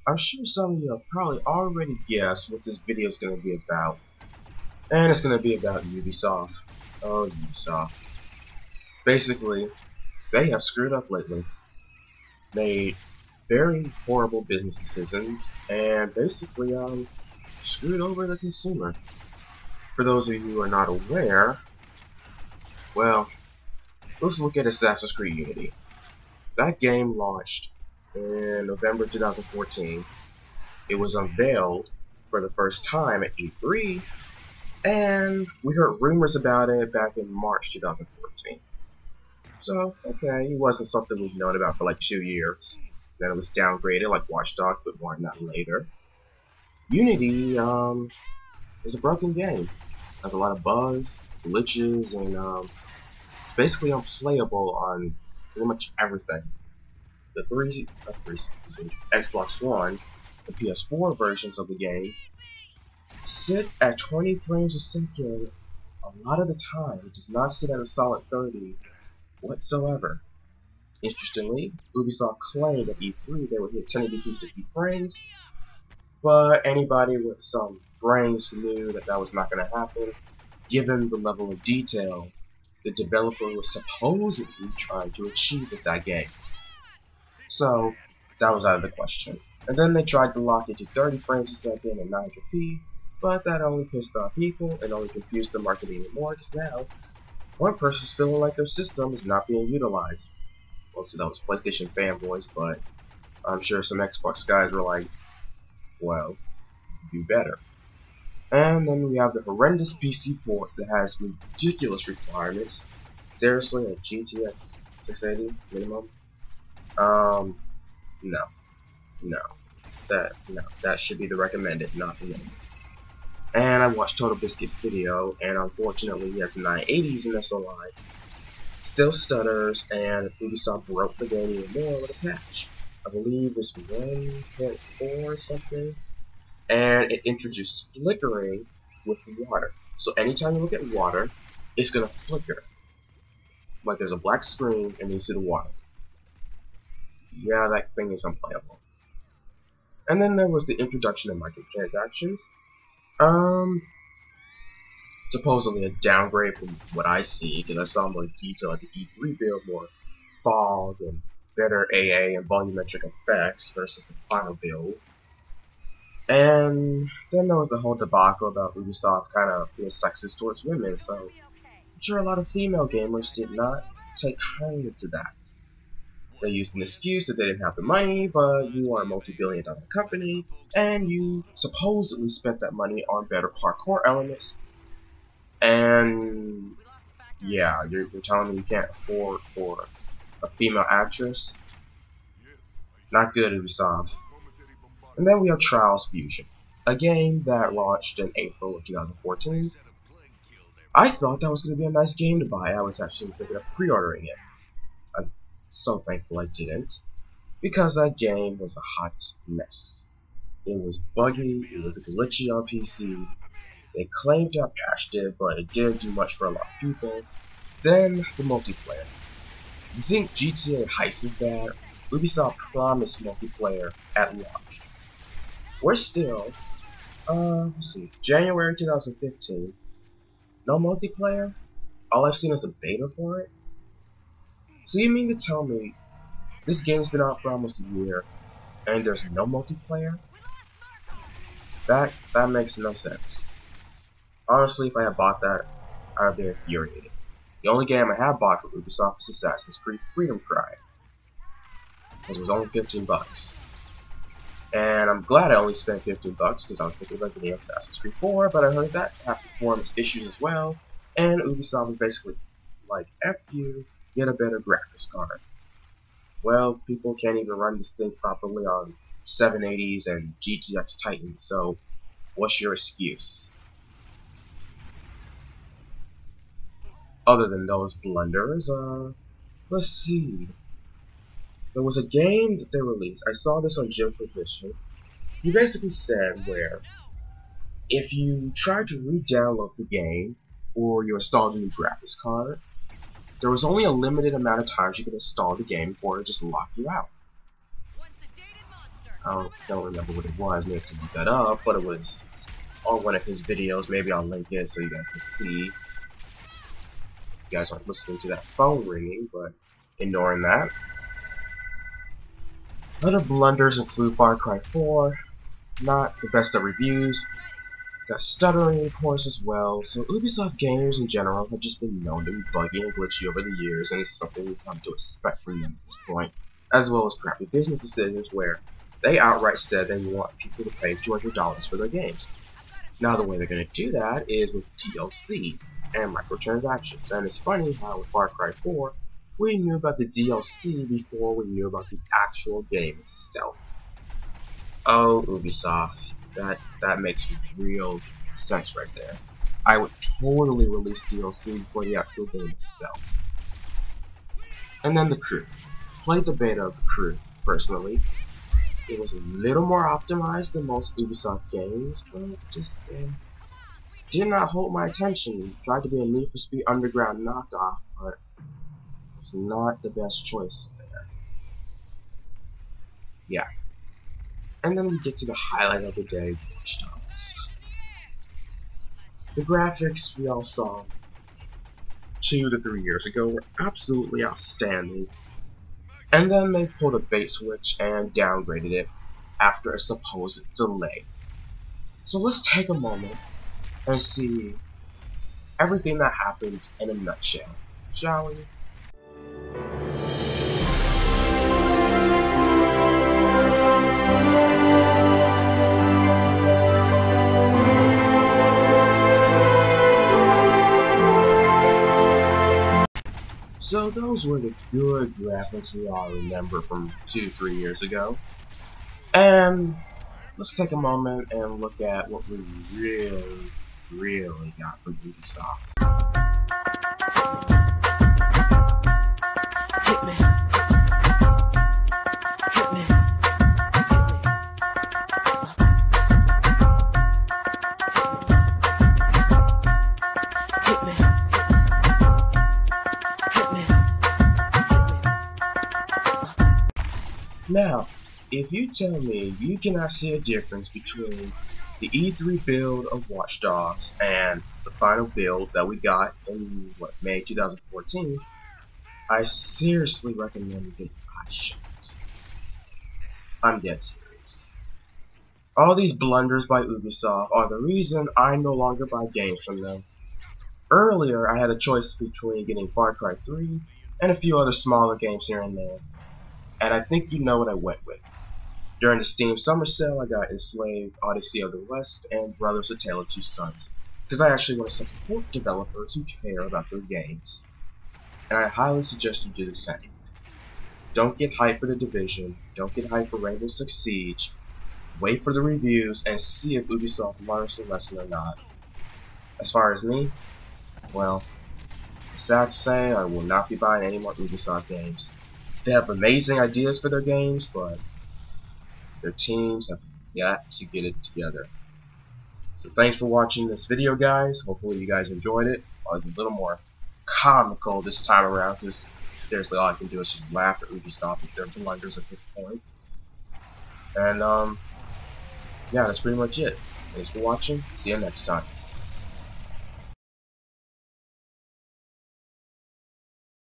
I'm sure some of you have probably already guessed what this video is going to be about. And it's going to be about Ubisoft. Oh, Ubisoft. Basically, they have screwed up lately. Made very horrible business decisions, and basically, screwed over the consumer. For those of you who are not aware, well, let's look at Assassin's Creed Unity. That game launched in November 2014. It was unveiled for the first time at E3, and we heard rumors about it back in March 2014. So, okay, it wasn't something we've known about for like 2 years. Then it was downgraded like Watch Dogs, but more on that later. Unity, is a broken game. Has a lot of bugs, glitches, and it's basically unplayable on pretty much everything. The Xbox One, the PS4 versions of the game sit at 20 frames a second a lot of the time. It does not sit at a solid 30 whatsoever. Interestingly, Ubisoft claimed at E3 they would hit 1080p 60 frames, but anybody with some brains knew that that was not going to happen, given the level of detail the developer was supposedly trying to achieve with that game. So, that was out of the question. And then they tried to lock it to 30 frames a second and 900p, but that only pissed off people and only confused the market even more, because now one person's feeling like their system is not being utilized. Most of those PlayStation fanboys, but I'm sure some Xbox guys were like, well, do better. And then we have the horrendous PC port that has ridiculous requirements. Seriously, a GTX 680 minimum? No, no, that should be the recommended, not the minimum. And I watched Total Biscuit's video, and unfortunately he has 980s in SOI. Still stutters, and Ubisoft broke the game even more with a patch. I believe it's 1.4 or something. And it introduced flickering with water. So anytime you look at water, it's gonna flicker. Like there's a black screen and you see the water. Yeah, that thing is unplayable. And then there was the introduction of microtransactions. Supposedly a downgrade from what I see, because I saw more detail at the E3 build, more fog and better AA and volumetric effects versus the final build. And then there was the whole debacle about Ubisoft kind of being sexist towards women, so I'm sure a lot of female gamers did not take kindly to that. They used an excuse that they didn't have the money, but you are a multi-billion-dollar company, and you supposedly spent that money on better parkour elements. And yeah, you're telling me you can't afford for a female actress? Not good, Ubisoft. And then we have Trials Fusion, a game that launched in April of 2014. I thought that was going to be a nice game to buy. I was actually thinking of pre-ordering it. I'm so thankful I didn't, because that game was a hot mess. It was buggy, it was glitchy on PC. They claimed to have patched it, but it didn't do much for a lot of people. Then, the multiplayer. You think GTA Heist is bad? Ubisoft promised multiplayer at launch. We're still, let's see, January 2015. No multiplayer? All I've seen is a beta for it? So you mean to tell me this game's been out for almost a year and there's no multiplayer? That makes no sense. Honestly, if I had bought that, I would have been infuriated. The only game I have bought from Ubisoft is Assassin's Creed Freedom Cry, because it was only 15 bucks. And I'm glad I only spent 15 bucks because I was thinking about getting Assassin's Creed 4, but I heard that had performance issues as well, and Ubisoft was basically like, F you, get a better graphics card. Well, people can't even run this thing properly on 780s and GTX Titan, so what's your excuse? Other than those blunders, let's see. There was a game that they released. I saw this on Jim Position. He basically said where if you try to re-download the game or you install a new graphics card, there was only a limited amount of times you could install the game before it just locked you out. don't remember what it was. Maybe I can look that up, but it was on one of his videos. Maybe I'll link it so you guys can see. You guys aren't listening to that phone ringing, but ignoring that. Other blunders include Far Cry 4, not the best of reviews, got stuttering reports as well, so Ubisoft games in general have just been known to be buggy and glitchy over the years, and it's something we've come to expect from them at this point, as well as crappy business decisions where they outright said they want people to pay $200 for their games. Now the way they're going to do that is with DLC and microtransactions, and it's funny how with Far Cry 4, we knew about the DLC before we knew about the actual game itself. Oh, Ubisoft, that makes real sense right there. I would totally release DLC before the actual game itself. And then the crew. Played the beta of the crew, personally. It was a little more optimized than most Ubisoft games, but just did not hold my attention. Tried to be a Need for Speed Underground knockoff, but it's not the best choice there. Yeah. And then we get to the highlight of the day, Watch Dogs. The graphics we all saw 2 to 3 years ago were absolutely outstanding. And then they pulled a bait switch and downgraded it after a supposed delay. So let's take a moment and see everything that happened in a nutshell, shall we? So those were the good graphics we all remember from 2-3 years ago. And let's take a moment and look at what we really got from Ubisoft. Hit me. Hit me. Hit me. Hit me. Now, if you tell me you cannot see a difference between the E3 build of Watch Dogs and the final build that we got in May 2014, I seriously recommend you get your eyes checked. I'm dead serious. All these blunders by Ubisoft are the reason I no longer buy games from them. Earlier, I had a choice between getting Far Cry 3 and a few other smaller games here and there, and I think you know what I went with. During the Steam Summer Sale, I got Enslaved, Odyssey of the West, and Brothers: A Tale of Two Sons, because I actually want to support developers who care about their games. And I highly suggest you do the same. Don't get hyped for The Division, don't get hyped for Rainbow Six Siege, wait for the reviews and see if Ubisoft learns the lesson or not. As far as me, well, it's sad to say I will not be buying any more Ubisoft games. They have amazing ideas for their games, but their teams have got to get it together. So thanks for watching this video, guys. Hopefully you guys enjoyed it. I was a little more comical this time around because seriously all I can do is just laugh at Ubisoft at their blunders at this point. And yeah, that's pretty much it. Thanks for watching. See you next time.